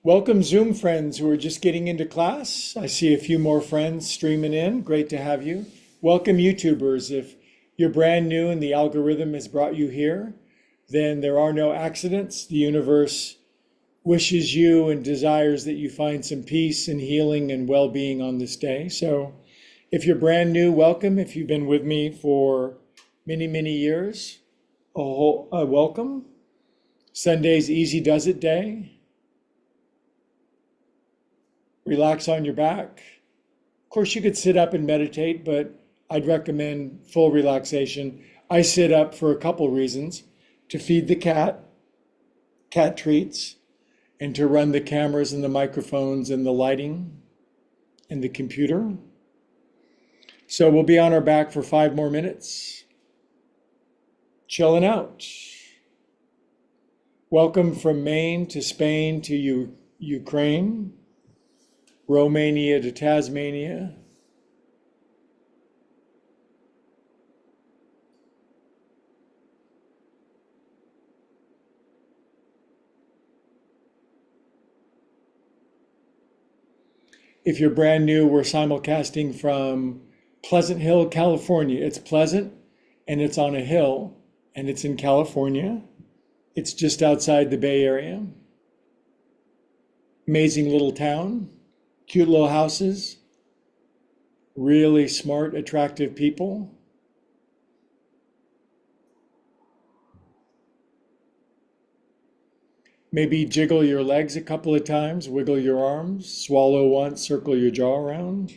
Welcome, Zoom friends who are just getting into class. I see a few more friends streaming in. Great to have you. Welcome, YouTubers. If you're brand new and the algorithm has brought you here, then there are no accidents. The universe wishes you and desires that you find some peace and healing and well-being on this day. So if you're brand new, welcome. If you've been with me for many, many years, welcome. Sunday's Easy Does It Day. Relax on your back. Of course, you could sit up and meditate, but I'd recommend full relaxation. I sit up for a couple reasons: to feed the cat treats, and to run the cameras and the microphones and the lighting and the computer. So we'll be on our back for 5 more minutes, chilling out. Welcome from Maine to Spain to Ukraine, Romania to Tasmania. If you're brand new, we're simulcasting from Pleasant Hill, California. It's pleasant and it's on a hill and it's in California. It's just outside the Bay Area. Amazing little town, cute little houses, really smart, attractive people. Maybe jiggle your legs a couple of times, wiggle your arms, swallow once, circle your jaw around.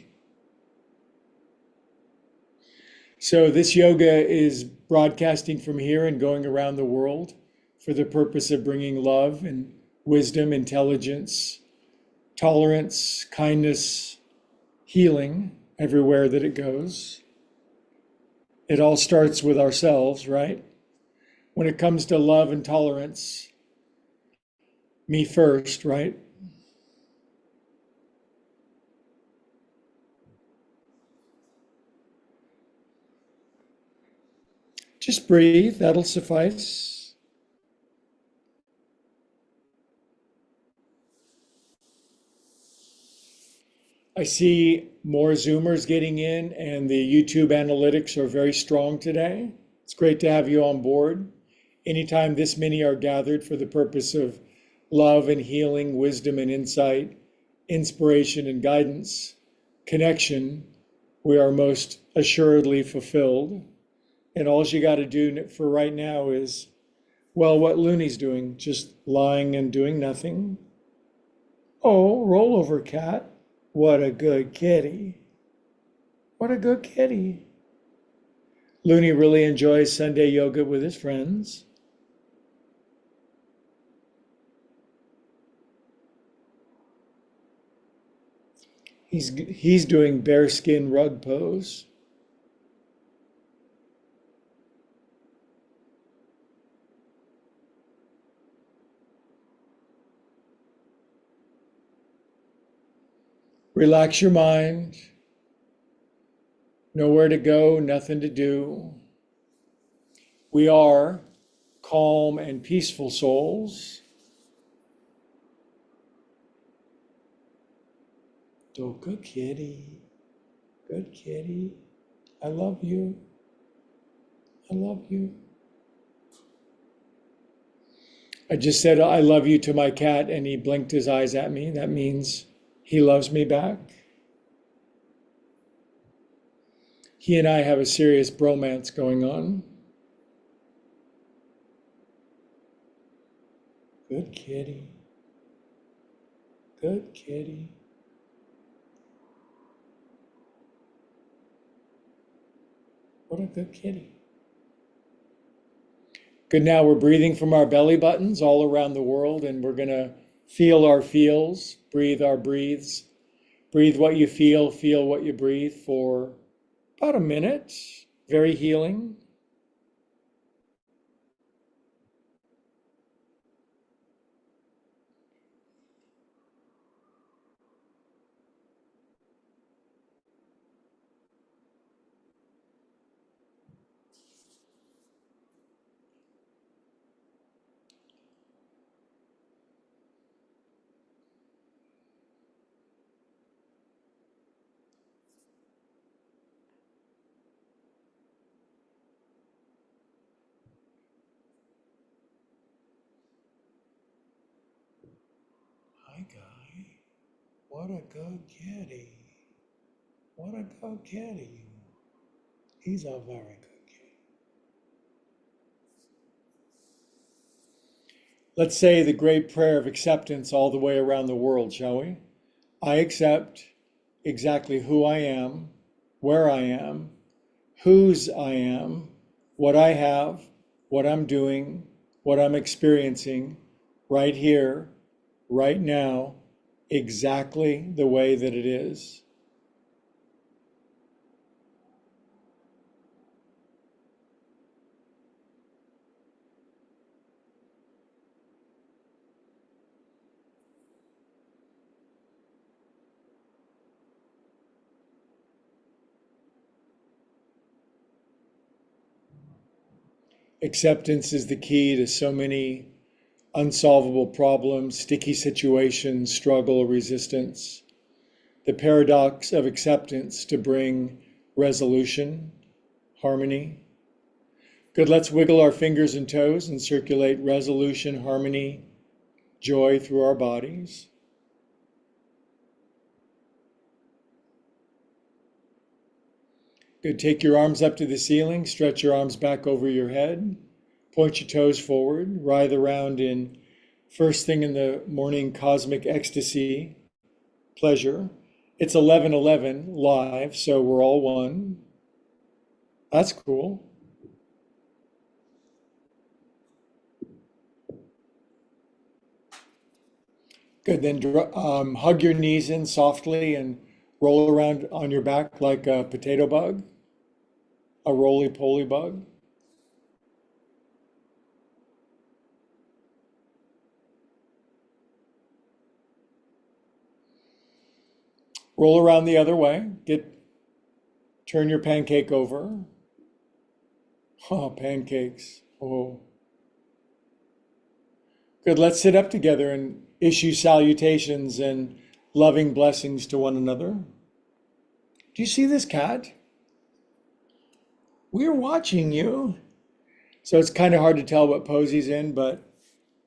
So this yoga is broadcasting from here and going around the world for the purpose of bringing love and wisdom, intelligence, tolerance, kindness, healing everywhere that it goes. It all starts with ourselves, right? When it comes to love and tolerance, me first, right? Just breathe, that'll suffice. I see more Zoomers getting in, and the YouTube analytics are very strong today. It's great to have you on board. Anytime this many are gathered for the purpose of love and healing, wisdom and insight, inspiration and guidance, connection, we are most assuredly fulfilled. And all you got to do for right now is, well, what Looney's doing, just lying and doing nothing. Oh, roll over, cat. What a good kitty. What a good kitty. Looney really enjoys Sunday yoga with his friends. He's doing bearskin rug pose. Relax your mind. Nowhere to go, nothing to do. We are calm and peaceful souls. Oh, good kitty. Good kitty. I love you. I love you. I just said I love you to my cat and he blinked his eyes at me. That means he loves me back. He and I have a serious bromance going on. Good kitty. Good kitty. What a good kitty. Good, now we're breathing from our belly buttons all around the world, and we're going to feel our feels, breathe our breathes. Breathe what you feel what you breathe for about a minute. Very healing. Hi, Guy. What a good kitty. What a good kitty. He's a very good kitty. Let's say the great prayer of acceptance all the way around the world, shall we? I accept exactly who I am, where I am, whose I am, what I have, what I'm doing, what I'm experiencing right here, right now, exactly the way that it is. Acceptance is the key to so many unsolvable problems, sticky situations, struggle, resistance. The paradox of acceptance to bring resolution, harmony. Good, let's wiggle our fingers and toes and circulate resolution, harmony, joy through our bodies. Good, take your arms up to the ceiling, stretch your arms back over your head, point your toes forward, writhe around in first thing in the morning cosmic ecstasy, pleasure. It's 11:11 live, so we're all one. That's cool. Good, then hug your knees in softly and roll around on your back like a potato bug, a roly-poly bug. Roll around the other way. Turn your pancake over. Oh, pancakes. Oh. Good, let's sit up together and issue salutations and loving blessings to one another. Do you see this cat? We're watching you. So it's kind of hard to tell what pose he's in, but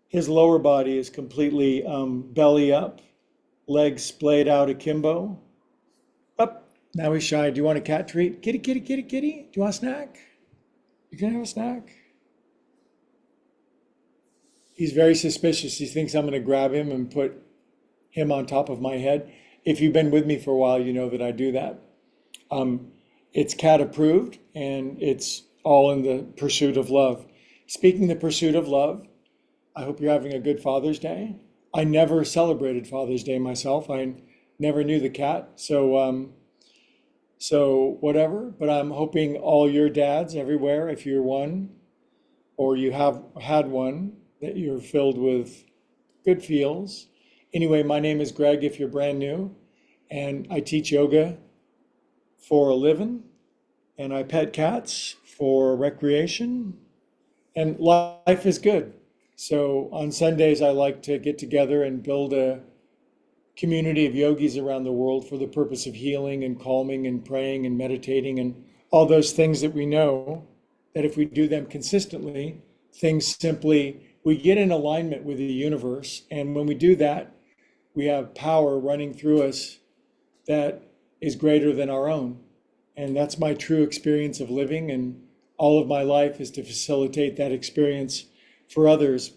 his lower body is completely belly up, legs splayed out akimbo. Up. Now he's shy. Do you want a cat treat? Kitty, kitty, kitty, kitty. Do you want a snack? You can have a snack. He's very suspicious. He thinks I'm going to grab him and put him on top of my head. If you've been with me for a while, you know that I do that. It's cat approved, and it's all in the pursuit of love. Speaking the pursuit of love, I hope you're having a good Father's Day. I never celebrated Father's Day myself. I never knew the cat, so whatever. But I'm hoping all your dads everywhere, if you're one or you have had one, that you're filled with good feels. Anyway, my name is Greg if you're brand new, and I teach yoga for a living, and I pet cats for recreation, and life is good. So on Sundays, I like to get together and build a community of yogis around the world for the purpose of healing and calming and praying and meditating and all those things that we know that if we do them consistently, things simply, we get in alignment with the universe. And when we do that, we have power running through us that is greater than our own. And that's my true experience of living. And all of my life is to facilitate that experience for others.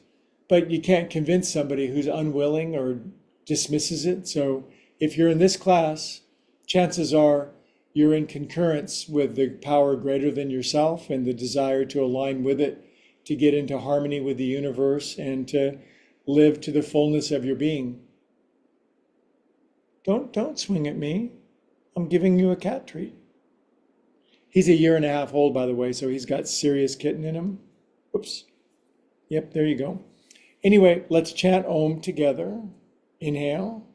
But you can't convince somebody who's unwilling or dismisses it. So if you're in this class, chances are you're in concurrence with the power greater than yourself and the desire to align with it, to get into harmony with the universe and to live to the fullness of your being. Don't swing at me. I'm giving you a cat treat. He's a year and a half old, by the way, so he's got serious kitten in him. Whoops. Yep, there you go. Anyway, let's chant Om together. Inhale.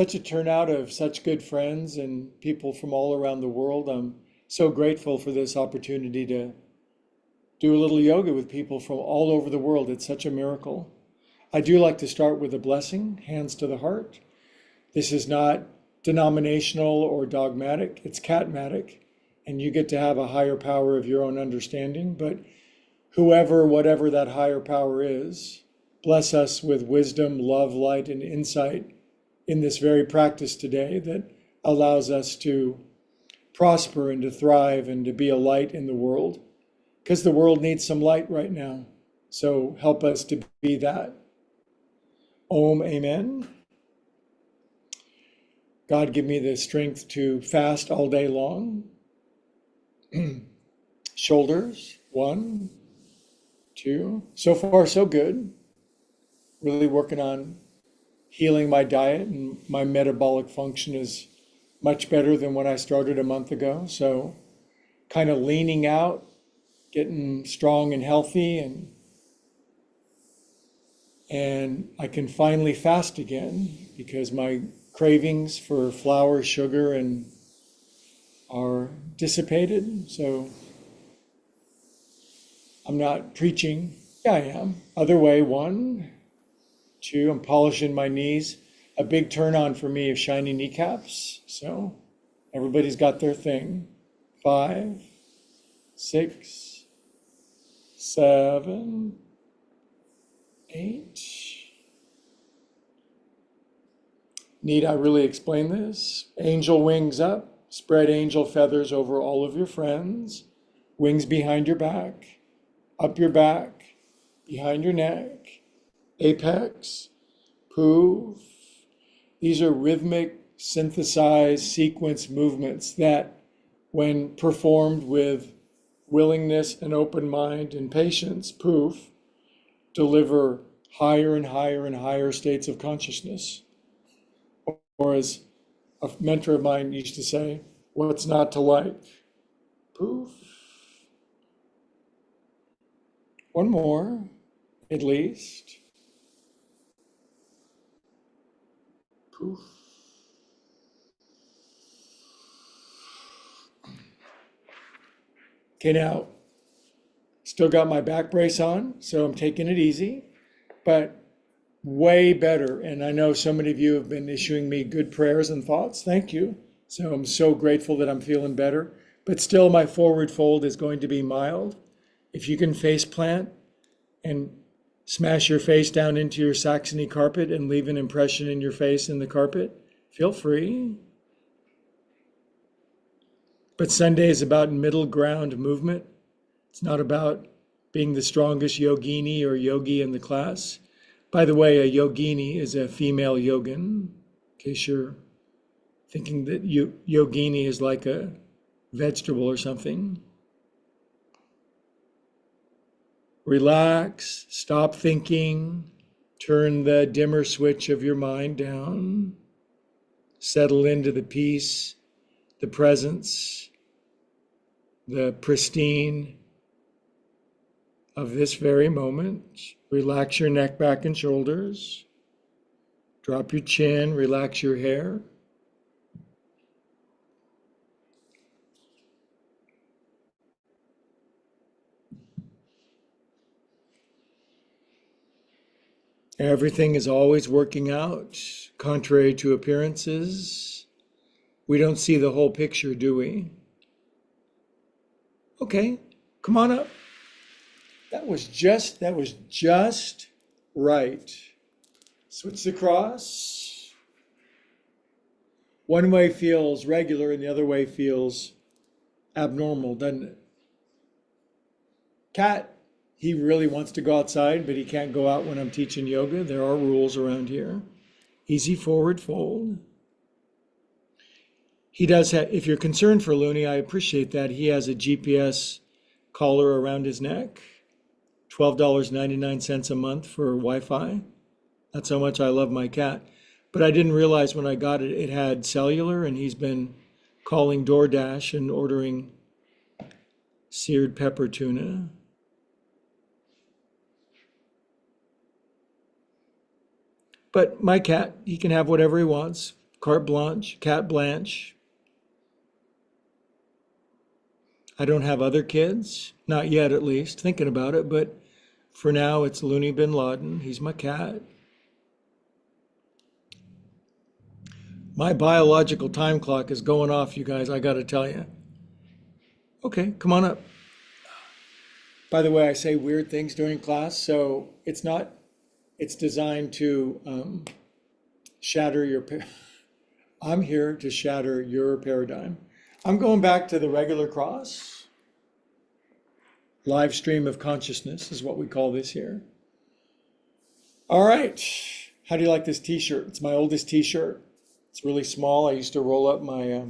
such a turnout of such good friends and people from all around the world. I'm so grateful for this opportunity to do a little yoga with people from all over the world. It's such a miracle. I do like to start with a blessing, hands to the heart. This is not denominational or dogmatic, it's catmatic, and you get to have a higher power of your own understanding. But whoever, whatever that higher power is, bless us with wisdom, love, light, and insight in this very practice today that allows us to prosper and to thrive and to be a light in the world, because the world needs some light right now. So help us to be that. Om, amen. God, give me the strength to fast all day long. Shoulders, 1, 2. So far, so good. Really working on healing my diet, and my metabolic function is much better than when I started a month ago. So kind of leaning out, getting strong and healthy, and I can finally fast again because my cravings for flour, sugar, and are dissipated. So I'm not preaching. Yeah, I am. Other way, 1, 2. I'm polishing my knees. A big turn on for me is shiny kneecaps. So everybody's got their thing. 5, 6, 7, 8. Need I really explain this? Angel wings up. Spread angel feathers over all of your friends. Wings behind your back. Up your back. Behind your neck. Apex. Poof. These are rhythmic, synthesized sequence movements that, when performed with willingness and open mind and patience, poof, deliver higher and higher and higher states of consciousness. Or as a mentor of mine used to say, what's not to like? Poof. 1 more, at least. Poof. Okay, now, still got my back brace on, so I'm taking it easy, but way better. And I know so many of you have been issuing me good prayers and thoughts. Thank you. So I'm so grateful that I'm feeling better. But still, my forward fold is going to be mild. If you can face plant and smash your face down into your Saxony carpet and leave an impression in your face in the carpet, feel free. But Sunday is about middle ground movement. It's not about being the strongest yogini or yogi in the class. By the way, a yogini is a female yogin, in case you're thinking that yogini is like a vegetable or something. Relax, stop thinking, turn the dimmer switch of your mind down, settle into the peace, the presence, the pristine of this very moment. Relax your neck, back, and shoulders. Drop your chin, relax your hair. Everything is always working out, contrary to appearances. We don't see the whole picture, do we? Okay, come on up. That was just right. Switch the cross. One way feels regular and the other way feels abnormal, doesn't it? Cat, he really wants to go outside, but he can't go out when I'm teaching yoga. There are rules around here. Easy forward fold. He does have, if you're concerned for Looney, I appreciate that. He has a GPS collar around his neck. $12.99 a month for Wi-Fi. That's how much I love my cat. But I didn't realize when I got it, it had cellular, and he's been calling DoorDash and ordering seared pepper tuna. But my cat, he can have whatever he wants. Carte blanche, cat blanche. I don't have other kids, not yet at least, thinking about it, but for now it's Looney bin Laden. He's my cat. My biological time clock is going off, you guys, I gotta tell you. Okay, come on up. By the way, I say weird things during class, so it's not, it's designed to shatter your, I'm here to shatter your paradigm. I'm going back to the regular cross. Live stream of consciousness is what we call this here. All right. How do you like this t-shirt? It's my oldest t-shirt. It's really small. I used to roll up my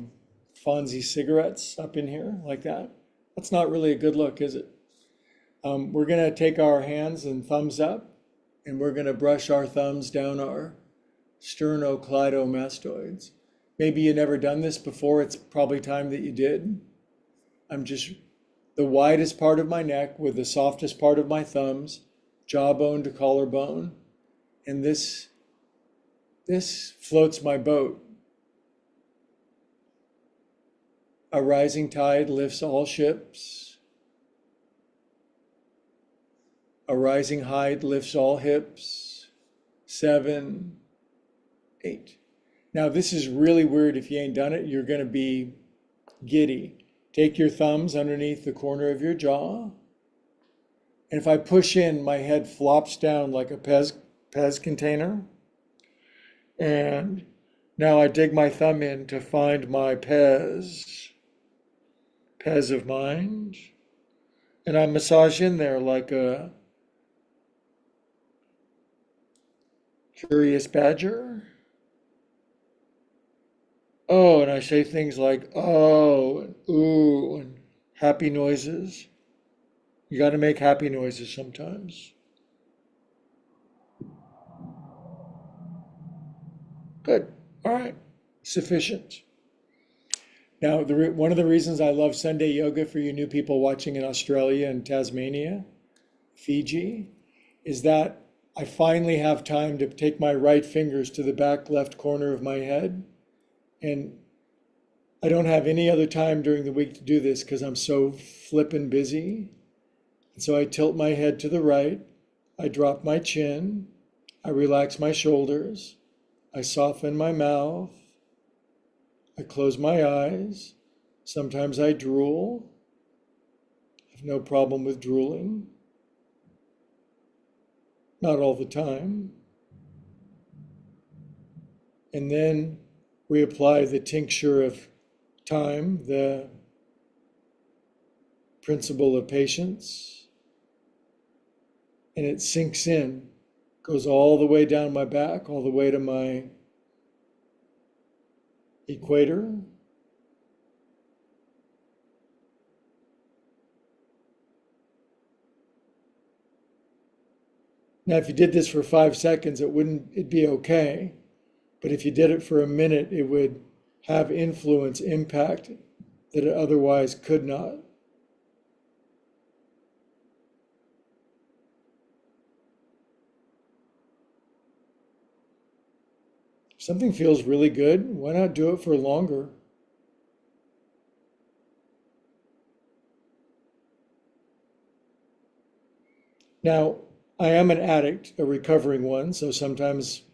Fonzie cigarettes up in here like that. That's not really a good look, is it? We're going to take our hands and thumbs up, and we're going to brush our thumbs down our sternocleidomastoids. Maybe you've never done this before. It's probably time that you did. I'm just the widest part of my neck with the softest part of my thumbs, jawbone to collarbone. And this floats my boat. A rising tide lifts all ships. A rising height lifts all hips. 7, 8. Now this is really weird. If you ain't done it, you're going to be giddy. Take your thumbs underneath the corner of your jaw. And if I push in, my head flops down like a Pez container. And now I dig my thumb in to find my Pez of mind. And I massage in there like a curious badger. Oh, and I say things like, oh, and ooh, and happy noises. You got to make happy noises sometimes. Good. All right. Sufficient. Now, one of the reasons I love Sunday yoga for you new people watching in Australia and Tasmania, Fiji, is that I finally have time to take my right fingers to the back left corner of my head. And I don't have any other time during the week to do this because I'm so flippin' busy. And so I tilt my head to the right, I drop my chin, I relax my shoulders, I soften my mouth, I close my eyes. Sometimes I drool. I have no problem with drooling. Not all the time. And then we apply the tincture of time, the principle of patience, and it sinks in, goes all the way down my back, all the way to my equator. Now, if you did this for 5 seconds, it'd be okay. But if you did it for a minute, it would have influence, impact that it otherwise could not. If something feels really good, why not do it for longer? Now, I am an addict, a recovering one, so sometimes,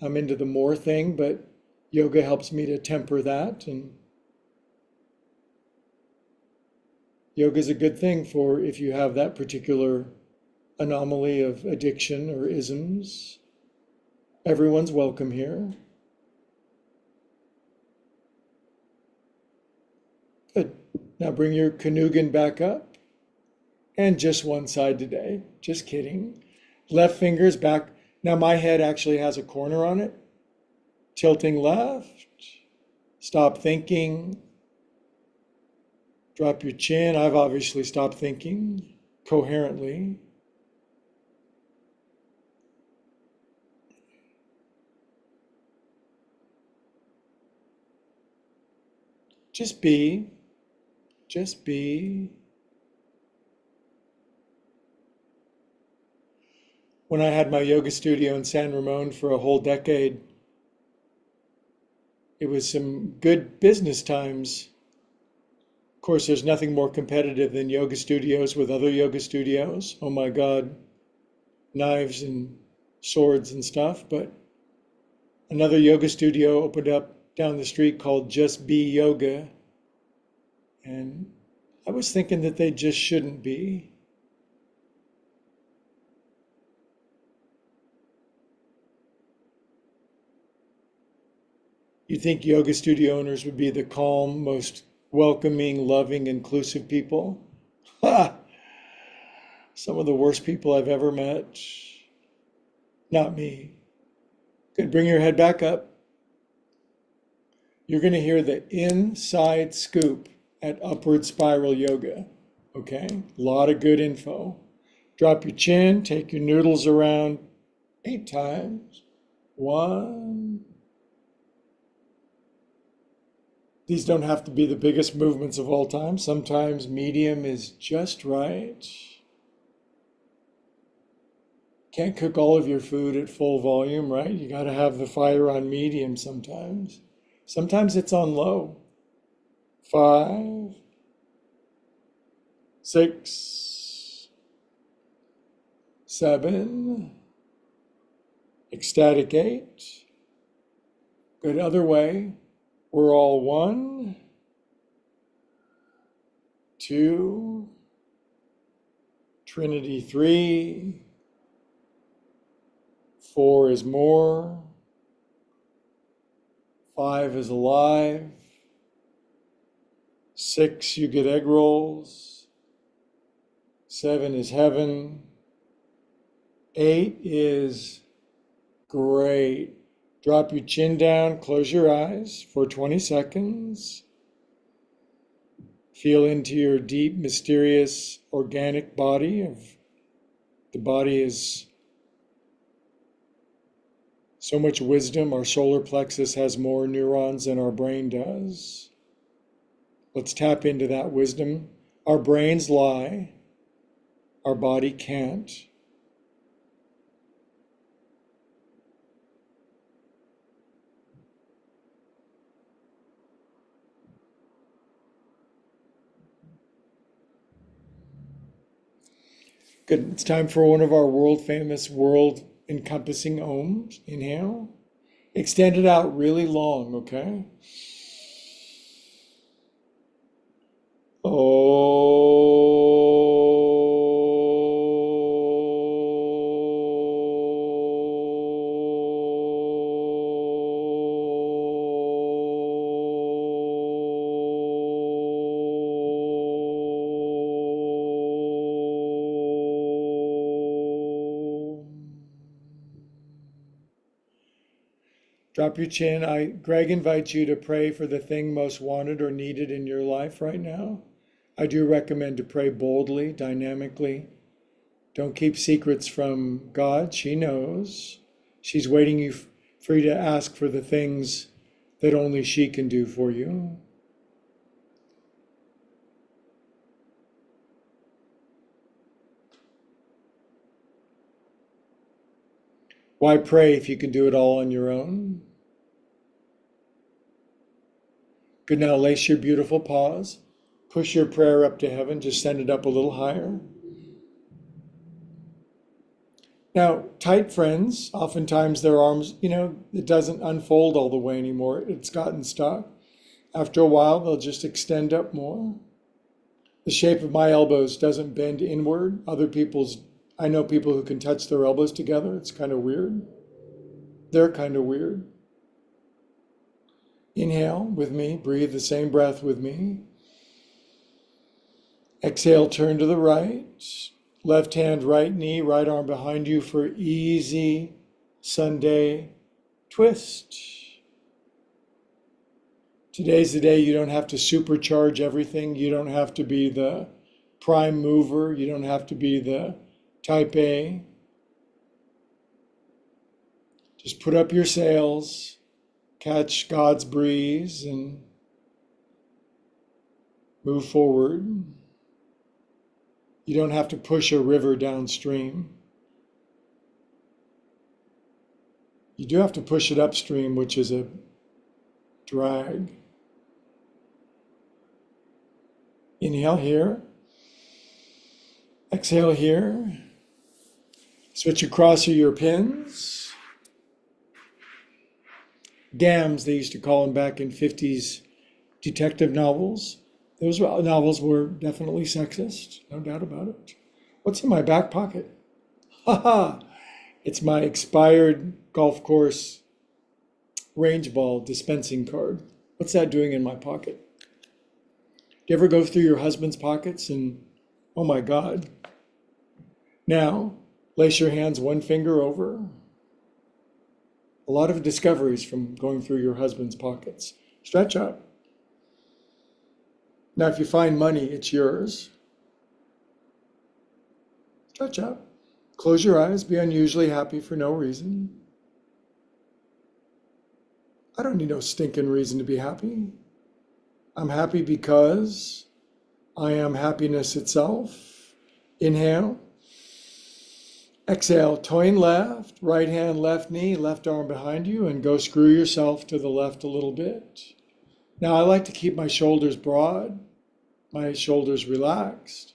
I'm into the more thing, but yoga helps me to temper that. And yoga is a good thing for if you have that particular anomaly of addiction or isms. Everyone's welcome here. Good. Now bring your Kanugan back up. And just one side today. Just kidding. Left finger's back. Now my head actually has a corner on it. Tilting left. Stop thinking. Drop your chin. I've obviously stopped thinking coherently. Just be. Just be. When I had my yoga studio in San Ramon for a whole decade, It was some good business times. Of course, there's nothing more competitive than yoga studios with other yoga studios. Oh my God, knives and swords and stuff. But another yoga studio opened up down the street called Just Be Yoga. And I was thinking that they just shouldn't be. You think yoga studio owners would be the calm, most welcoming, loving, inclusive people? Ha! Some of the worst people I've ever met. Not me. Good, bring your head back up. You're going to hear the inside scoop at Upward Spiral Yoga. Okay? A lot of good info. Drop your chin, take your noodles around 8 times. 1. These don't have to be the biggest movements of all time. Sometimes medium is just right. Can't cook all of your food at full volume, right? You got to have the fire on medium sometimes. Sometimes it's on low. 5, 6, 7, ecstatic 8. Good other way. We're all 1, 2, Trinity 3, 4 is more, 5 is alive, 6 you get egg rolls, 7 is heaven, 8 is great. Drop your chin down, close your eyes for 20 seconds. Feel into your deep, mysterious, organic body. The body is so much wisdom. Our solar plexus has more neurons than our brain does. Let's tap into that wisdom. Our brains lie. Our body can't. Good. It's time for one of our world famous, world encompassing ohms. Inhale. Extend it out really long, okay? Drop your chin. Greg invites you to pray for the thing most wanted or needed in your life right now. I do recommend to pray boldly, dynamically. Don't keep secrets from God. She knows. She's waiting for you to ask for the things that only she can do for you. Why pray if you can do it all on your own? Good, now lace your beautiful paws. Push your prayer up to heaven, just send it up a little higher. Now, tight friends, oftentimes their arms, it doesn't unfold all the way anymore. It's gotten stuck. After a while, they'll just extend up more. The shape of my elbows doesn't bend inward. I know people who can touch their elbows together. It's kind of weird. They're kind of weird. Inhale with me, breathe the same breath with me. Exhale, turn to the right. Left hand, right knee, right arm behind you for easy Sunday twist. Today's the day you don't have to supercharge everything. You don't have to be the prime mover. You don't have to be the type A. Just put up your sails, catch God's breeze, and move forward. You don't have to push a river downstream. You do have to push it upstream, which is a drag. Inhale here. Exhale here. Switch across your pins. Gams, they used to call them back in 50s detective novels. Those novels were definitely sexist, no doubt about it. What's in my back pocket? Haha, it's my expired golf course range ball dispensing card. What's that doing in my pocket? Do you ever go through your husband's pockets and, oh my God. Now, place your hands one finger over. A lot of discoveries from going through your husband's pockets. Stretch up. Now, if you find money, it's yours. Stretch up. Close your eyes. Be unusually happy for no reason. I don't need no stinking reason to be happy. I'm happy because I am happiness itself. Inhale. Exhale, toeing left, right hand, left knee, left arm behind you, and go screw yourself to the left a little bit. Now I like to keep my shoulders broad, my shoulders relaxed,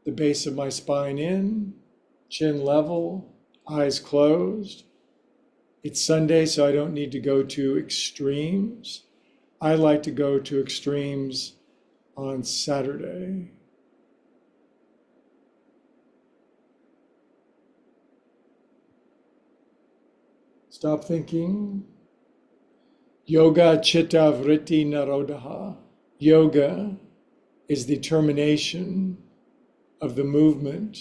the base of my spine in, chin level, eyes closed. It's Sunday, so I don't need to go to extremes. I like to go to extremes on Saturday. Stop thinking. Yoga chitta vritti narodaha. Yoga is the termination of the movement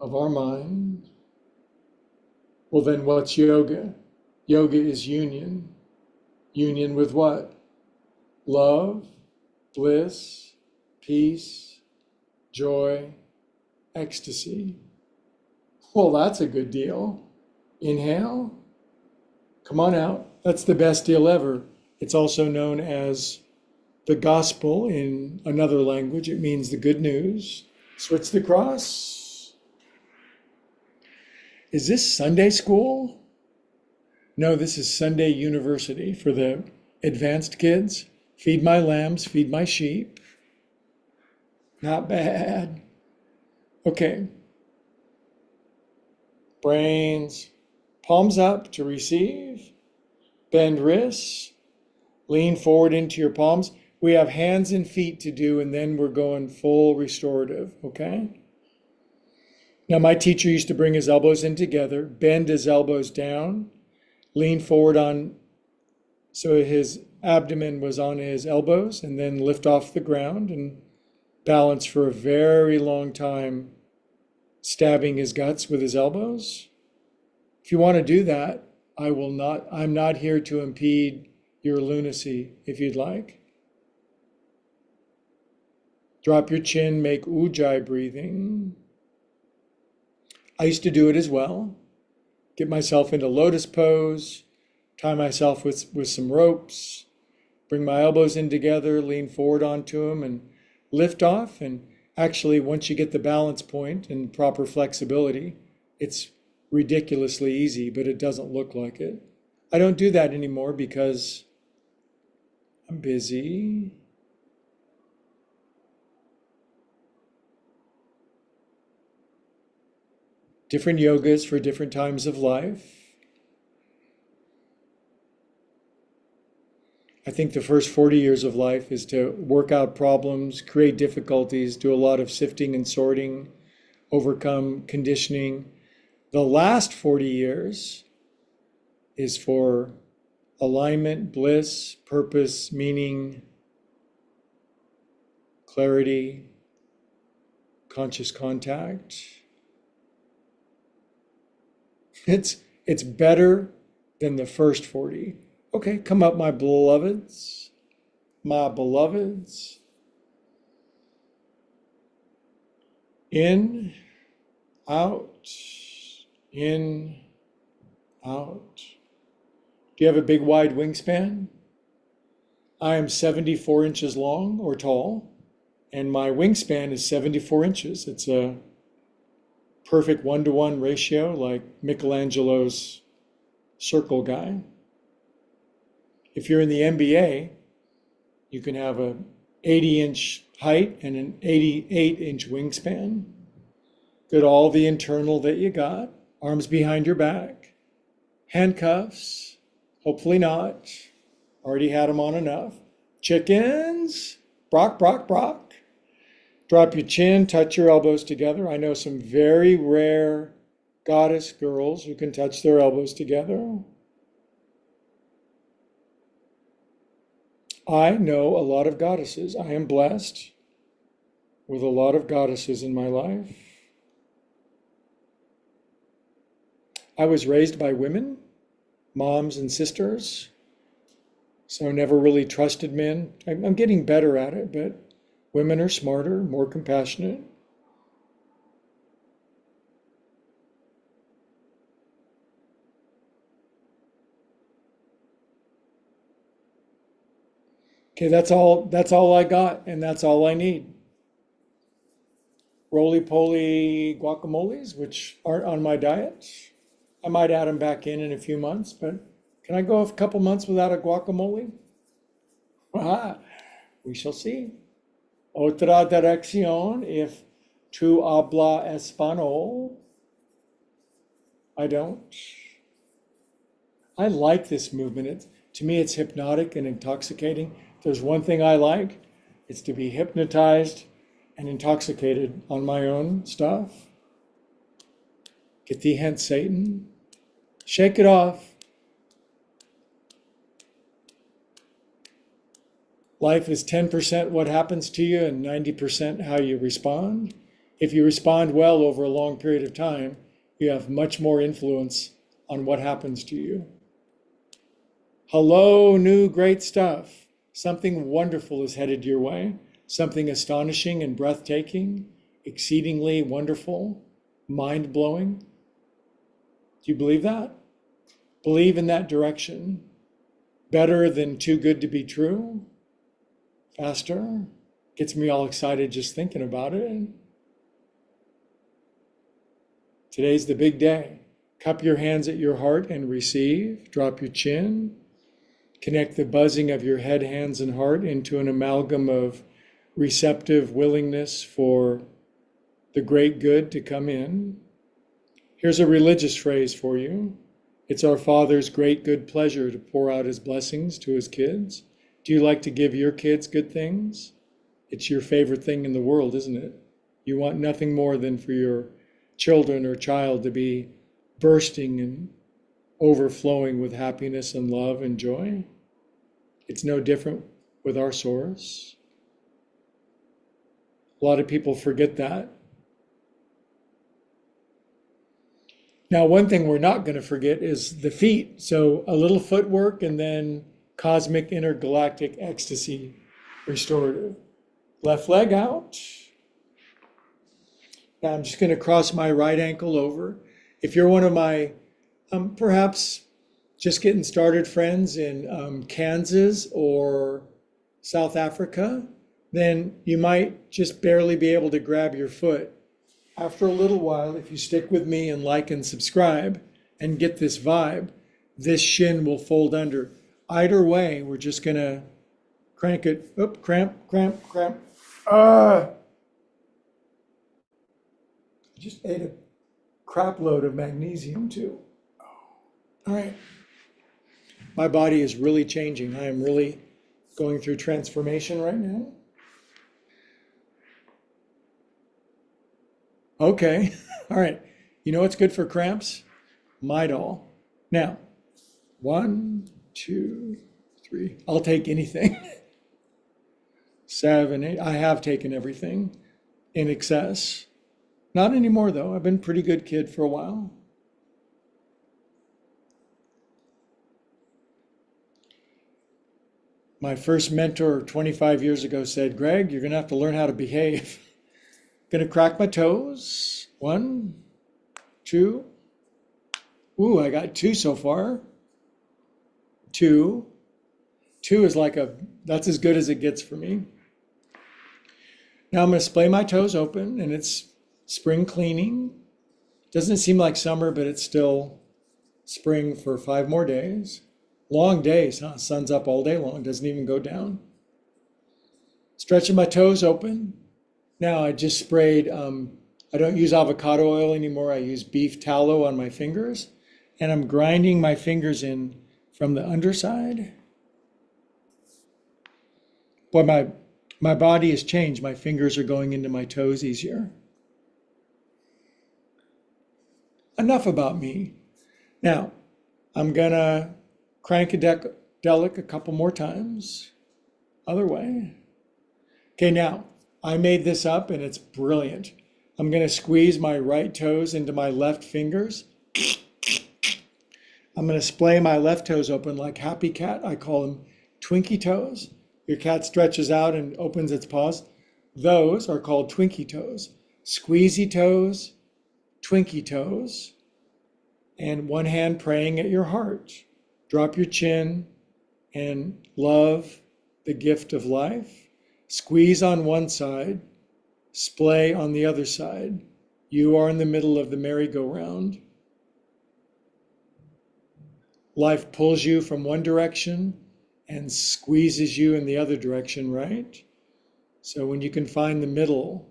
of our mind. Well, then what's yoga? Yoga is union. Union with what? Love, bliss, peace, joy, ecstasy. Well, that's a good deal. Inhale. Come on out. That's the best deal ever. It's also known as the gospel in another language. It means the good news. Switch the cross. Is this Sunday school? No, this is Sunday University for the advanced kids. Feed my lambs, feed my sheep. Not bad. Okay. Brains. Palms up to receive. Bend wrists. Lean forward into your palms. We have hands and feet to do, and then we're going full restorative, okay? Now, my teacher used to bring his elbows in together, bend his elbows down, lean forward on, so his abdomen was on his elbows, and then lift off the ground and balance for a very long time, stabbing his guts with his elbows. If you want to do that, I'm not here to impede your lunacy if you'd like. Drop your chin, make ujjayi breathing. I used to do it as well. Get myself into lotus pose, tie myself with some ropes, bring my elbows in together, lean forward onto them, and lift off. And actually, once you get the balance point and proper flexibility, it's ridiculously easy, but it doesn't look like it. I don't do that anymore because I'm busy. Different yogas for different times of life. I think the first 40 years of life is to work out problems, create difficulties, do a lot of sifting and sorting, overcome conditioning. The last 40 years is for alignment, bliss, purpose, meaning, clarity, conscious contact. It's better than the first 40. Okay, come up, my beloveds. My beloveds. In, out, in, out. Do you have a big wide wingspan? I am 74 inches long or tall, and my wingspan is 74 inches. It's a perfect 1-to-1 ratio like Michelangelo's circle guy. If you're in the NBA, you can have a 80-inch height and an 88-inch wingspan. Get all the internal that you got, arms behind your back, handcuffs, hopefully not. Already had them on enough. Chickens, brock, brock, brock. Drop your chin, touch your elbows together. I know some very rare goddess girls who can touch their elbows together. I know a lot of goddesses. I am blessed with a lot of goddesses in my life. I was raised by women, moms and sisters, so I never really trusted men. I'm getting better at it, but women are smarter, more compassionate. Okay, that's all I got, and that's all I need. Roly-poly guacamoles, which aren't on my diet. I might add them back in a few months, but can I go a couple months without a guacamole? Ah, we shall see. Otra dirección, if tu habla español. I don't. I like this movement. To me, it's hypnotic and intoxicating. If there's one thing I like, it's to be hypnotized and intoxicated on my own stuff. Get thee hence, Satan. Shake it off. Life is 10% what happens to you and 90% how you respond. If you respond well over a long period of time, you have much more influence on what happens to you. Hello, new great stuff. Something wonderful is headed your way. Something astonishing and breathtaking, exceedingly wonderful, mind-blowing. Do you believe that? Believe in that direction. Better than too good to be true. Faster. Gets me all excited just thinking about it. Today's the big day. Cup your hands at your heart and receive. Drop your chin. Connect the buzzing of your head, hands, and heart into an amalgam of receptive willingness for the great good to come in. Here's a religious phrase for you. It's our Father's great good pleasure to pour out his blessings to his kids. Do you like to give your kids good things? It's your favorite thing in the world, isn't it? You want nothing more than for your children or child to be bursting and overflowing with happiness and love and joy. It's no different with our source. A lot of people forget that. Now, one thing we're not going to forget is the feet. So a little footwork and then cosmic intergalactic ecstasy restorative. Left leg out. Now I'm just going to cross my right ankle over. If you're one of my perhaps just getting started friends in Kansas or South Africa, then you might just barely be able to grab your foot. After a little while, if you stick with me and like and subscribe and get this vibe, this shin will fold under. Either way, we're just going to crank it. Oop, cramp, cramp, cramp. I just ate a crap load of magnesium too. All right. My body is really changing. I am really going through transformation right now. Okay. All right. You know what's good for cramps? Midol. Now, 1, 2, 3. I'll take anything. 7, 8. I have taken everything in excess. Not anymore, though. I've been a pretty good kid for a while. My first mentor 25 years ago said, Greg, you're going to have to learn how to behave. Going to crack my toes. 1, 2. Ooh, I got 2 so far. 2. 2 is that's as good as it gets for me. Now I'm going to splay my toes open, and it's spring cleaning. Doesn't seem like summer, but it's still spring for 5 more days. Long days, huh? Sun's up all day long, doesn't even go down. Stretching my toes open. Now I just sprayed, I don't use avocado oil anymore. I use beef tallow on my fingers. And I'm grinding my fingers in from the underside. Boy, my body has changed. My fingers are going into my toes easier. Enough about me. Now, I'm gonna crank a delic a couple more times. Other way. Okay, now, I made this up and it's brilliant. I'm gonna squeeze my right toes into my left fingers. I'm gonna splay my left toes open like Happy Cat. I call them Twinkie toes. Your cat stretches out and opens its paws. Those are called Twinkie toes. Squeezy toes, Twinkie toes, and one hand praying at your heart. Drop your chin and love the gift of life. Squeeze on one side, splay on the other side. You are in the middle of the merry-go-round. Life pulls you from one direction and squeezes you in the other direction, right? So when you can find the middle,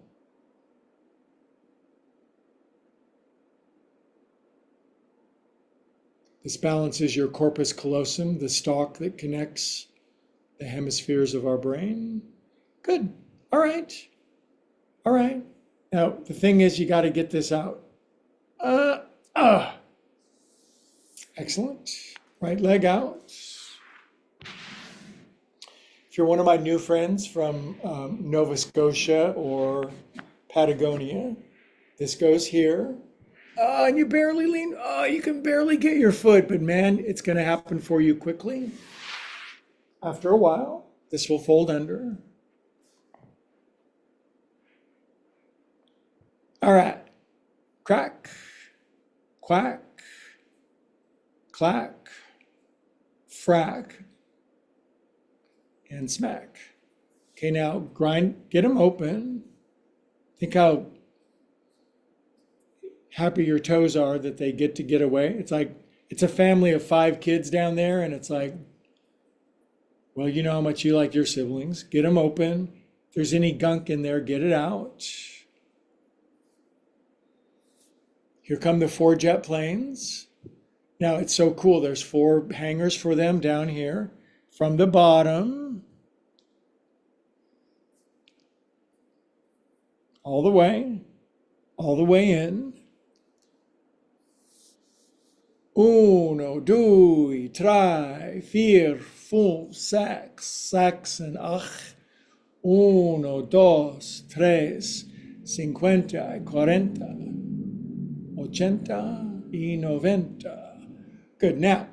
this balances your corpus callosum, the stalk that connects the hemispheres of our brain. Good. All right. All right. Now, the thing is, you got to get this out. Excellent. Right leg out. If you're one of my new friends from Nova Scotia or Patagonia, this goes here. And you barely lean. You can barely get your foot, but man, it's going to happen for you quickly. After a while, this will fold under. All right. Crack, quack, clack, frack, and smack. Okay, now grind, get them open. Think how happy your toes are that they get away. It's like, it's a family of 5 kids down there, and it's like, well, you know how much you like your siblings. Get them open. If there's any gunk in there, get it out. Here come the 4 jet planes. Now it's so cool. There's 4 hangers for them down here. From the bottom, all the way in. 1, 2, 3, 4, 5, 6, 7, 8. 1, 2, 3, 50, 40, 80 y 90. Good. Now,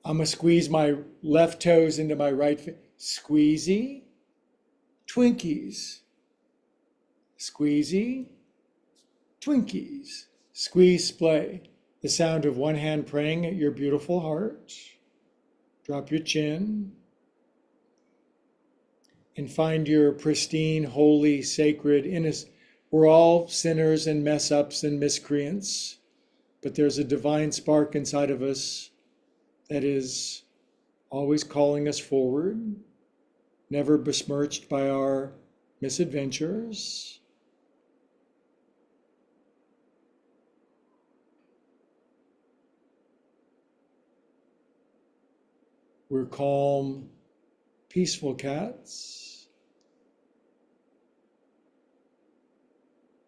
I'm going to squeeze my left toes into my right foot. Squeezy, Twinkies. Squeezy, Twinkies. Squeeze, splay. The sound of one hand praying at your beautiful heart. Drop your chin. And find your pristine, holy, sacred, innocent. We're all sinners and mess ups and miscreants, but there's a divine spark inside of us that is always calling us forward, never besmirched by our misadventures. We're calm, peaceful cats.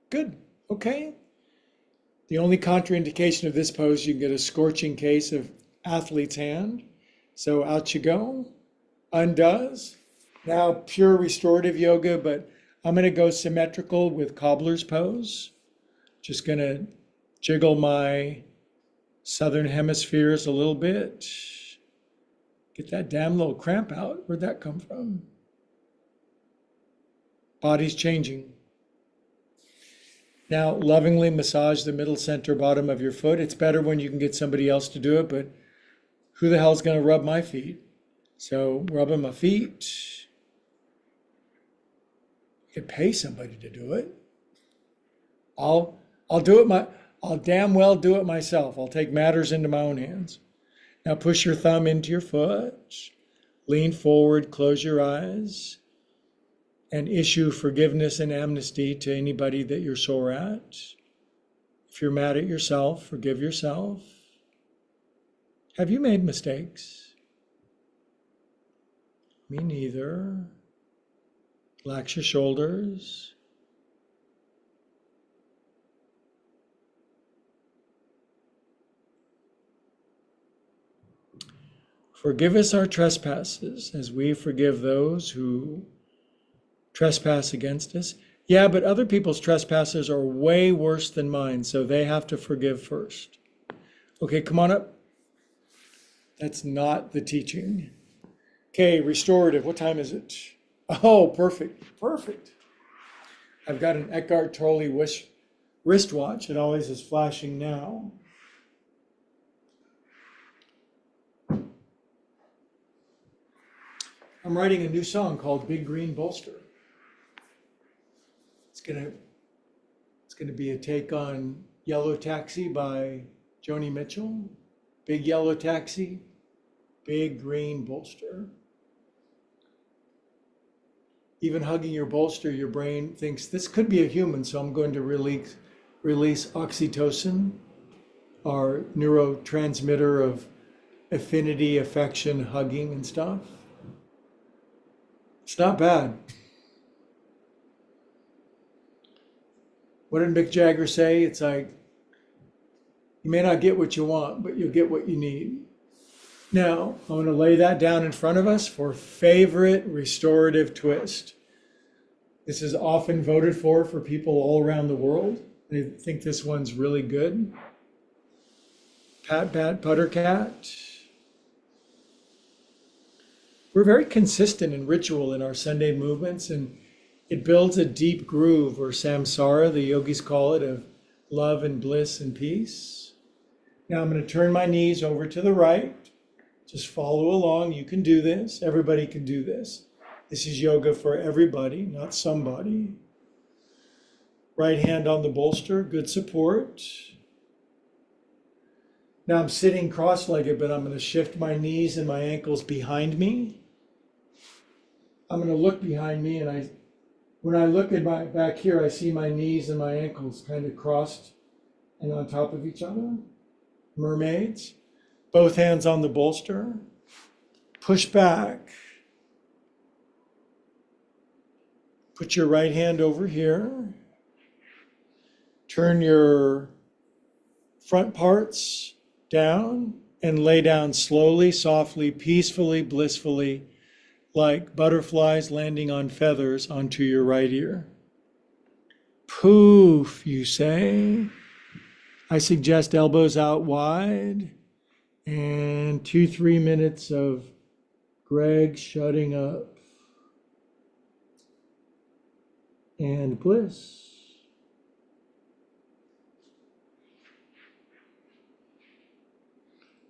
Good. Okay. The only contraindication of this pose, you can get a scorching case of athlete's hand. So out you go. Undoes. Now pure restorative yoga, but I'm going to go symmetrical with cobbler's pose. Just going to jiggle my southern hemispheres a little bit. Get that damn little cramp out. Where'd that come from? Body's changing. Now, lovingly massage the middle center bottom of your foot. It's better when you can get somebody else to do it, but who the hell's going to rub my feet? So rubbing my feet. You could pay somebody to do it. I'll do it I'll damn well do it myself. I'll take matters into my own hands. Now push your thumb into your foot, lean forward, close your eyes, and issue forgiveness and amnesty to anybody that you're sore at. If you're mad at yourself, forgive yourself. Have you made mistakes? Me neither. Relax your shoulders. Forgive us our trespasses as we forgive those who trespass against us. Yeah, but other people's trespasses are way worse than mine, so they have to forgive first. Okay, come on up. That's not the teaching. Okay, restorative. What time is it? Oh, perfect. Perfect. I've got an Eckhart Tolle wristwatch. It always is flashing now. I'm writing a new song called Big Green Bolster. It's gonna be a take on Yellow Taxi by Joni Mitchell. Big yellow taxi, big green bolster. Even hugging your bolster, your brain thinks this could be a human, so I'm going to release oxytocin, our neurotransmitter of affinity, affection, hugging, and stuff. It's not bad. What did Mick Jagger say? It's like, you may not get what you want, but you'll get what you need. Now, I'm going to lay that down in front of us for favorite restorative twist. This is often voted for people all around the world. I think this one's really good. Pat, Pat, Putter Cat. We're very consistent in ritual in our Sunday movements, and it builds a deep groove, or samsara, the yogis call it, of love and bliss and peace. Now I'm going to turn my knees over to the right. Just follow along. You can do this. Everybody can do this. This is yoga for everybody, not somebody. Right hand on the bolster, good support. Now I'm sitting cross-legged, but I'm going to shift my knees and my ankles behind me. I'm going to look behind me, and when I look at my back here, I see my knees and my ankles kind of crossed and on top of each other. Mermaids. Both hands on the bolster. Push back. Put your right hand over here. Turn your front parts down and lay down slowly, softly, peacefully, blissfully, like butterflies landing on feathers onto your right ear. Poof, you say. I suggest elbows out wide. And 2-3 minutes of Greg shutting up and bliss.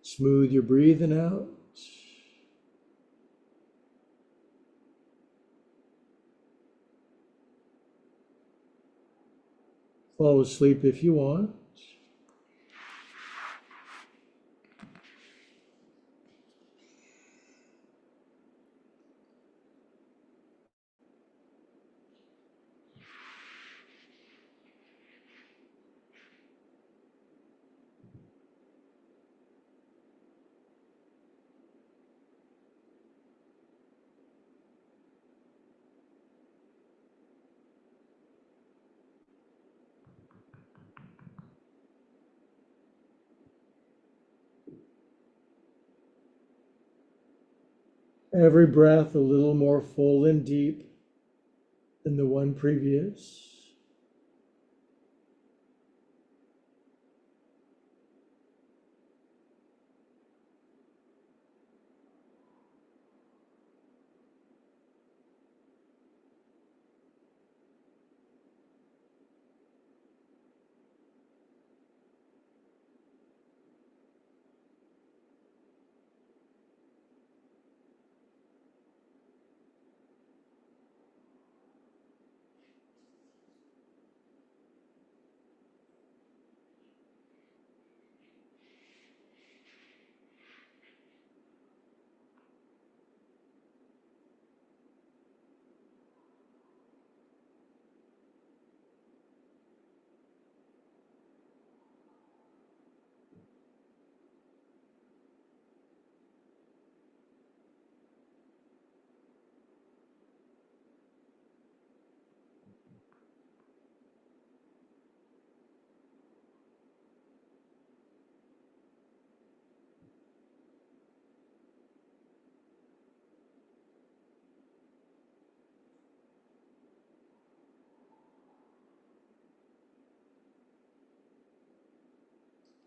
Smooth your breathing out. Fall asleep if you want. Every breath a little more full and deep than the one previous.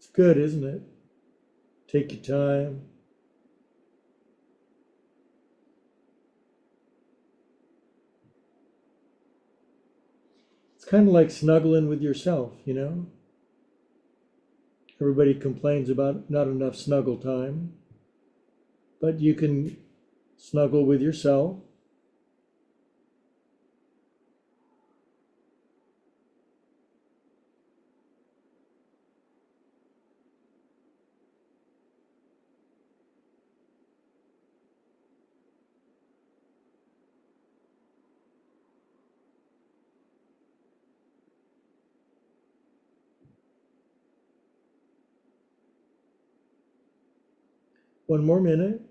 It's good, isn't it? Take your time. It's kind of like snuggling with yourself, you know? Everybody complains about not enough snuggle time, but you can snuggle with yourself. One more minute.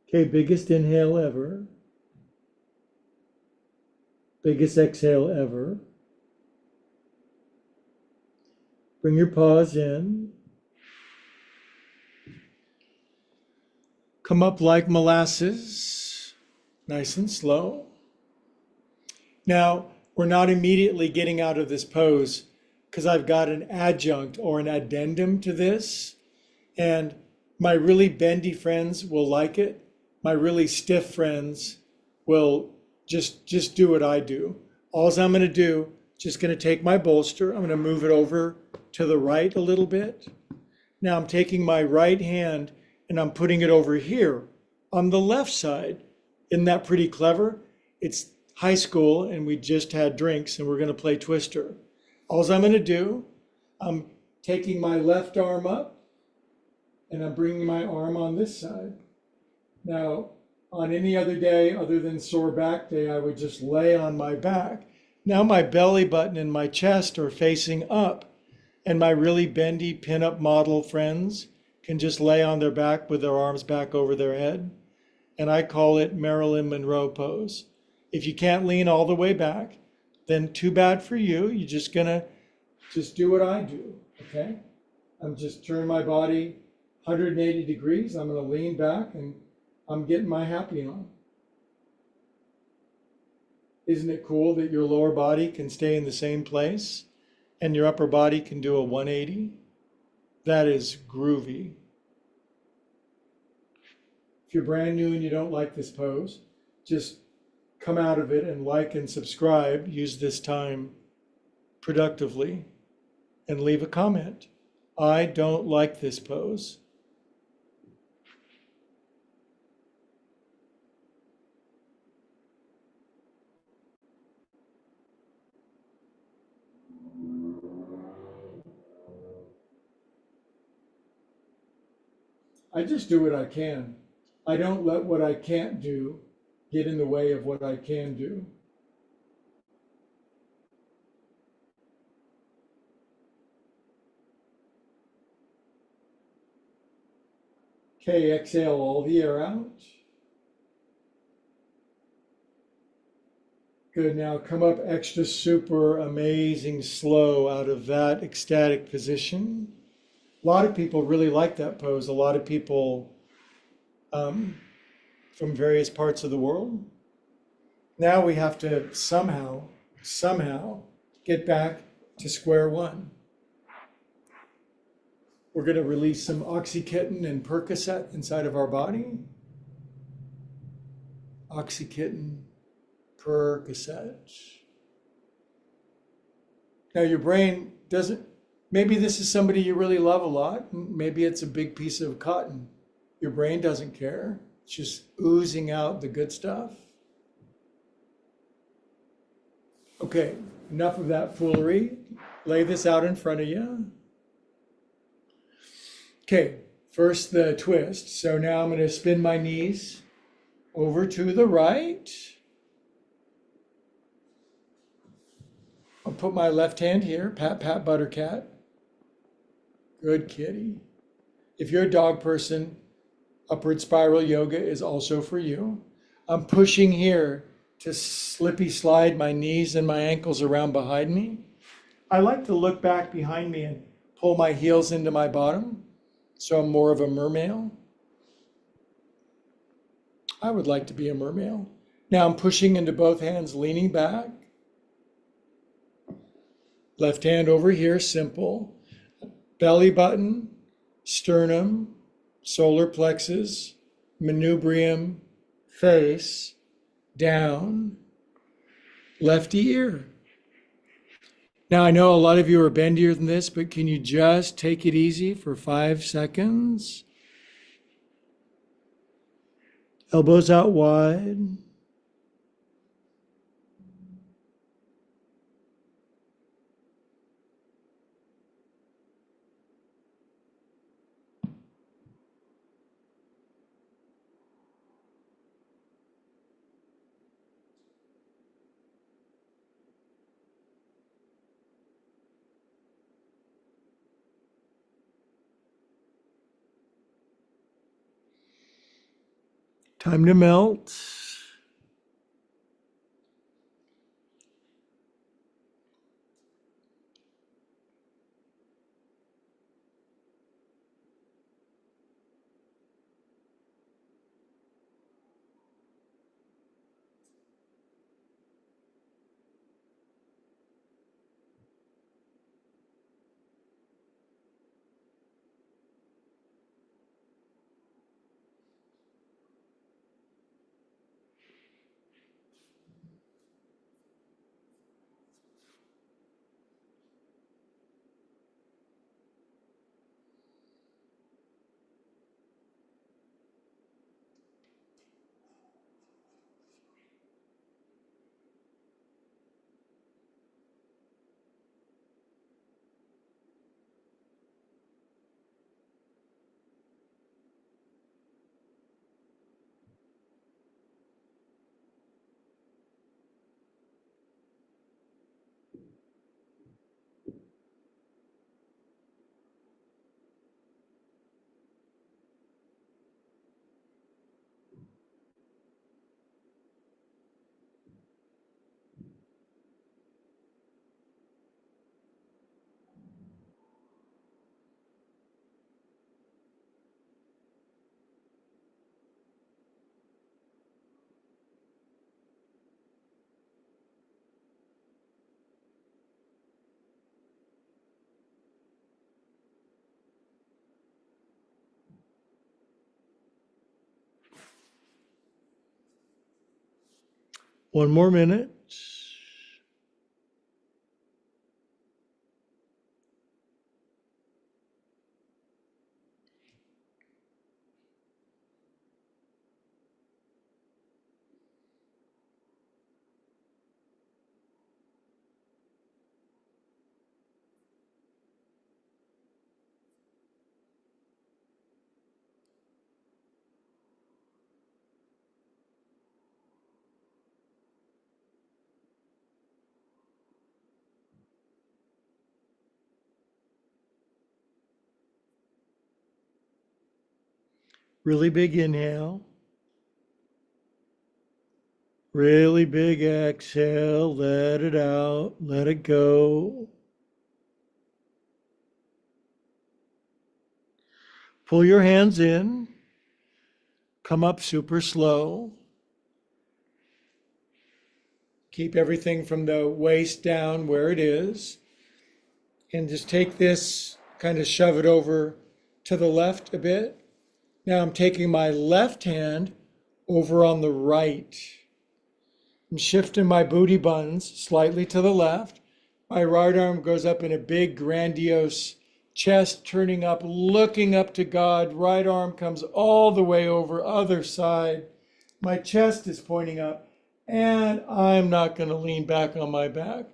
Okay, biggest inhale ever. Biggest exhale ever. Bring your paws in. Come up like molasses, nice and slow. Now, we're not immediately getting out of this pose because I've got an adjunct or an addendum to this, and my really bendy friends will like it. My really stiff friends will just do what I do. All I'm going to do, just going to take my bolster, I'm going to move it over to the right a little bit. Now I'm taking my right hand and I'm putting it over here on the left side. Isn't that pretty clever? It's high school and we just had drinks and we're going to play Twister. All I'm going to do, I'm taking my left arm up and I'm bringing my arm on this side. Now, on any other day other than sore back day, I would just lay on my back. Now my belly button and my chest are facing up, and my really bendy pinup model friends can just lay on their back with their arms back over their head. And I call it Marilyn Monroe pose. If you can't lean all the way back, then too bad for you. You're just gonna just do what I do, okay? I'm just turning my body 180 degrees. I'm gonna lean back and I'm getting my happy on. Isn't it cool that your lower body can stay in the same place and your upper body can do a 180? That is groovy. If you're brand new and you don't like this pose, just come out of it and like and subscribe. Use this time productively and leave a comment. I don't like this pose. I just do what I can. I don't let what I can't do get in the way of what I can do. Okay, exhale all the air out. Good, now come up extra super amazing slow out of that ecstatic position. A lot of people really like that pose. A lot of people from various parts of the world. Now we have to somehow get back to square one. We're going to release some oxycontin and Percocet inside of our body. Oxycontin, Percocet. Now your brain doesn't, maybe this is somebody you really love a lot. Maybe it's a big piece of cotton. Your brain doesn't care. It's just oozing out the good stuff. Okay, enough of that foolery. Lay this out in front of you. Okay, first the twist. So now I'm going to spin my knees over to the right. I'll put my left hand here, pat, pat, buttercat. Good kitty. If you're a dog person, upward spiral yoga is also for you. I'm pushing here to slippy slide my knees and my ankles around behind me. I like to look back behind me and pull my heels into my bottom, so I'm more of a mermail. I would like to be a mermail. Now I'm pushing into both hands, leaning back. Left hand over here, simple. Belly button, sternum, solar plexus, manubrium, face, down, lefty ear. Now I know a lot of you are bendier than this, but can you just take it easy for 5 seconds? Elbows out wide. Time to melt. One more minute. Really big inhale. Really big exhale. Let it out. Let it go. Pull your hands in. Come up super slow. Keep everything from the waist down where it is. And just take this, kind of shove it over to the left a bit. Now I'm taking my left hand over on the right. I'm shifting my booty buns slightly to the left. My right arm goes up in a big, grandiose chest, turning up, looking up to God. Right arm comes all the way over, other side. My chest is pointing up, and I'm not going to lean back on my back,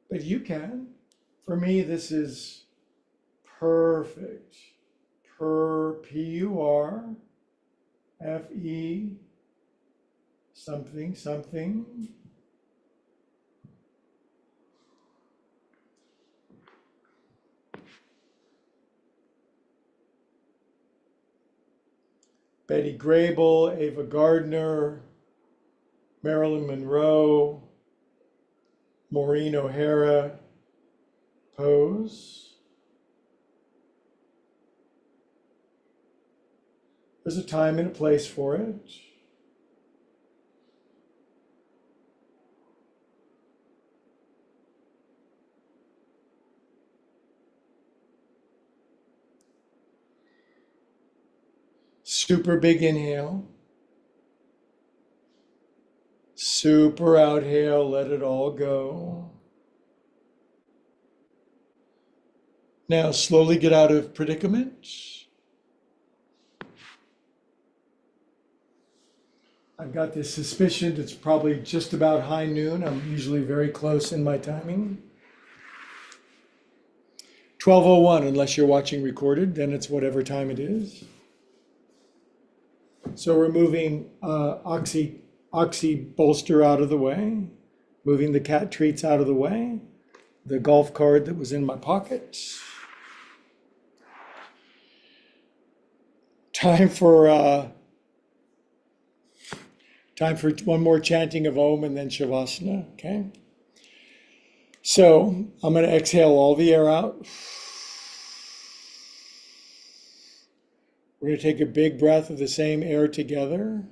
but you can. For me, this is perfect. P-U-R-F-E something, something. Betty Grable, Ava Gardner, Marilyn Monroe, Maureen O'Hara pose. There's a time and a place for it. Super big inhale. Super outhale, let it all go. Now slowly get out of predicament. I've got this suspicion it's probably just about high noon. I'm usually very close in my timing. 12:01, unless you're watching recorded, then it's whatever time it is. So we're moving oxy bolster out of the way, moving the cat treats out of the way, the golf card that was in my pocket. Time for one more chanting of Om and then Shavasana, okay? So I'm going to exhale all the air out. We're going to take a big breath of the same air together.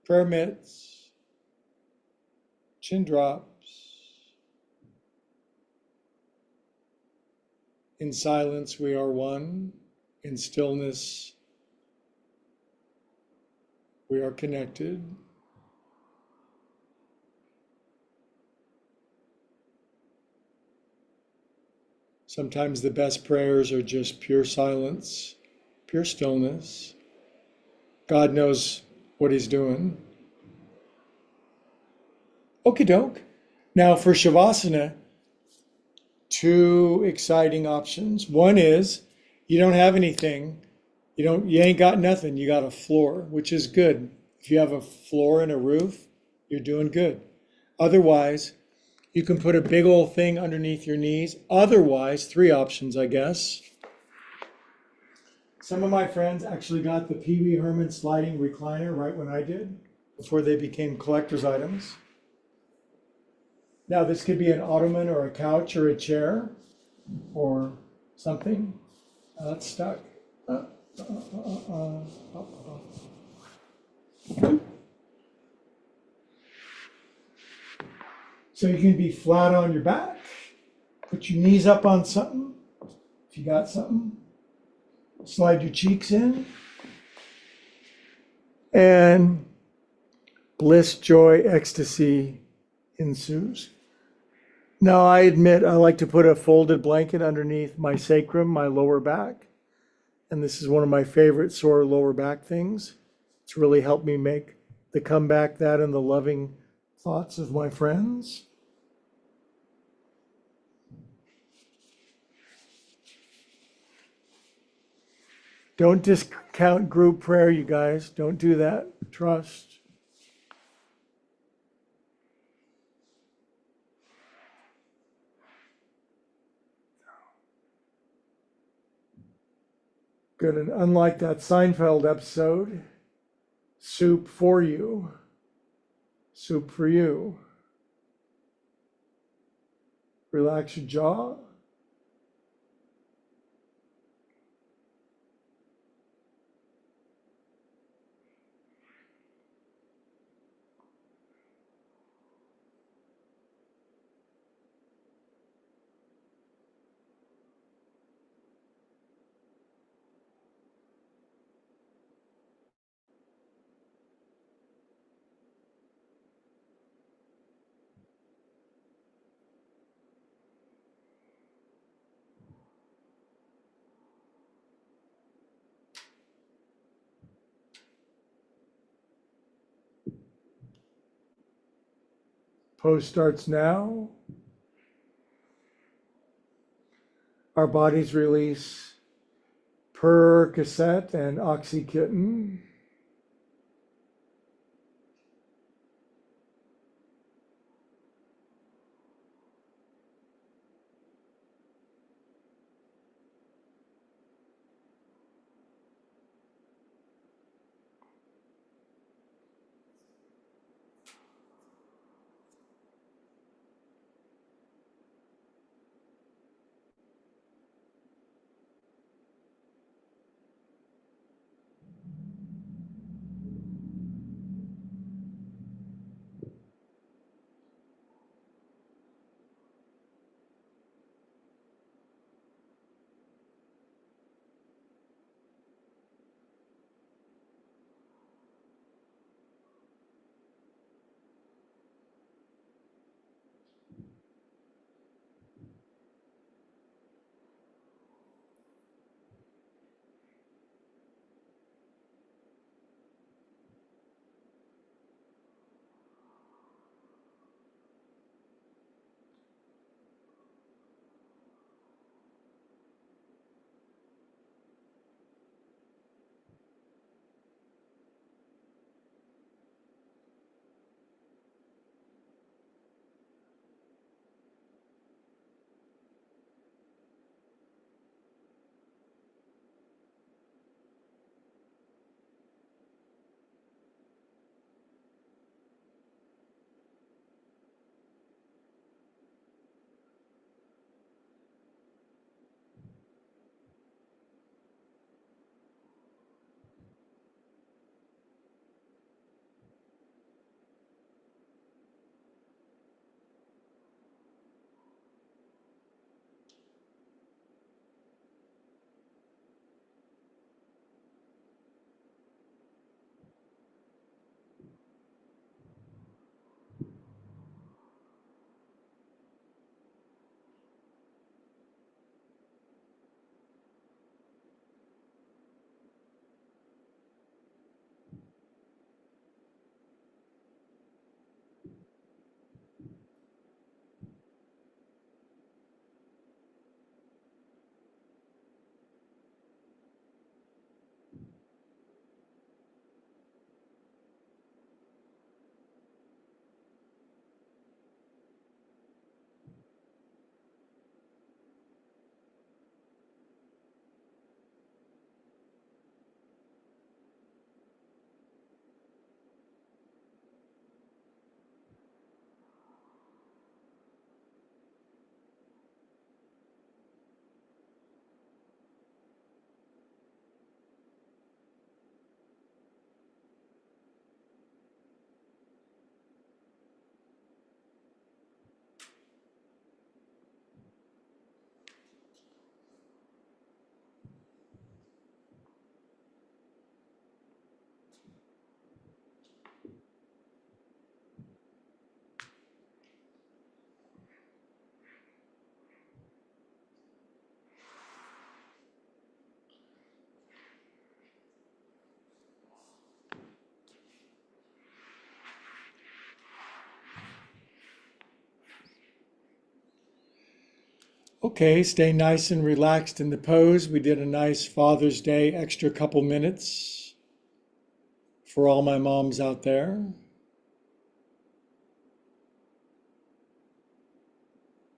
Prayer mitts, chin drops. In silence, we are one. In stillness, we are connected. Sometimes the best prayers are just pure silence, pure stillness. God knows what he's doing. Okie doke. Now for Shavasana, two exciting options. One is you don't have anything. You ain't got nothing. You got a floor, which is good. If you have a floor and a roof, you're doing good. Otherwise, you can put a big old thing underneath your knees. Otherwise, three options, I guess. Some of my friends actually got the Pee Wee Herman sliding recliner right when I did, before they became collector's items. Now, this could be an ottoman or a couch or a chair or something. That's stuck. So you can be flat on your back, put your knees up on something, if you got something. Slide your cheeks in, and bliss, joy, ecstasy ensues. Now, I admit I like to put a folded blanket underneath my sacrum, my lower back, and this is one of my favorite sore lower back things. It's really helped me make the comeback, that and the loving thoughts of my friends. Don't discount group prayer, you guys. Don't do that. Trust. Good. And unlike that Seinfeld episode, soup for you. Soup for you. Relax your jaw. Pose starts now. Our bodies release Percocet and Oxycontin. Okay, stay nice and relaxed in the pose. We did a nice Father's Day extra couple minutes for all my moms out there.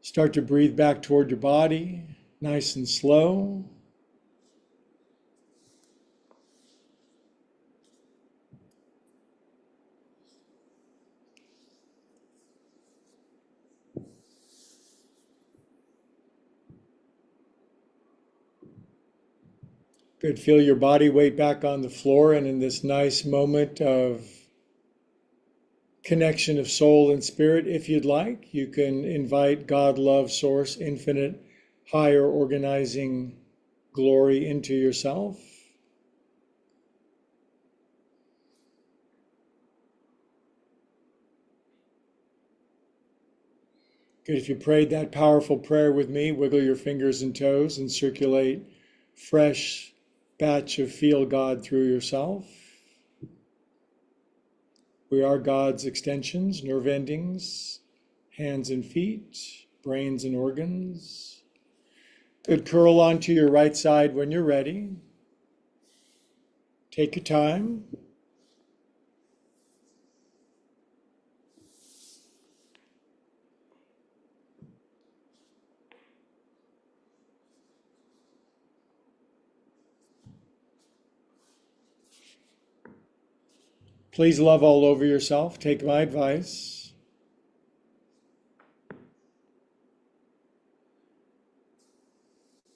Start to breathe back toward your body, nice and slow. Good. Feel your body weight back on the floor, and in this nice moment of connection of soul and spirit, if you'd like, you can invite God, love, source, infinite, higher organizing glory into yourself. Good. If you prayed that powerful prayer with me, wiggle your fingers and toes and circulate fresh batch of feel God through yourself. We are God's extensions, nerve endings, hands and feet, brains and organs. Good. Curl onto your right side when you're ready. Take your time. Please love all over yourself. Take my advice.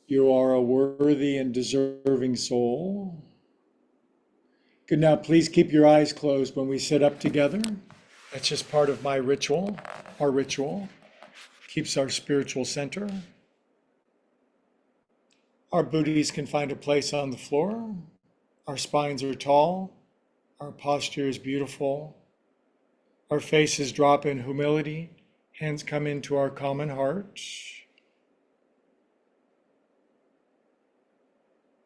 You are a worthy and deserving soul. Good. Now, please keep your eyes closed when we sit up together. That's just part of my ritual. Our ritual keeps our spiritual center. Our booties can find a place on the floor. Our spines are tall. Our posture is beautiful. Our faces drop in humility. Hands come into our common heart.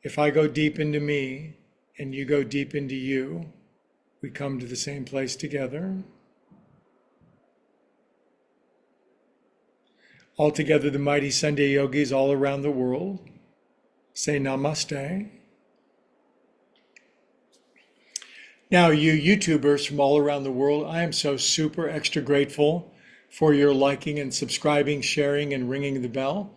If I go deep into me and you go deep into you, we come to the same place together. Altogether, the mighty Sunday yogis all around the world say namaste. Now, you YouTubers from all around the world, I am so super extra grateful for your liking and subscribing, sharing, and ringing the bell.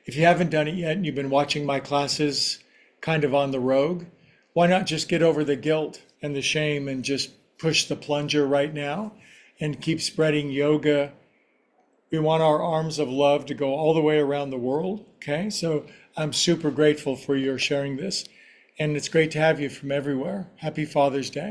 If you haven't done it yet and you've been watching my classes kind of on the rogue, why not just get over the guilt and the shame and just push the plunger right now and keep spreading yoga. We want our arms of love to go all the way around the world, okay? So I'm super grateful for your sharing this. And it's great to have you from everywhere. Happy Father's Day.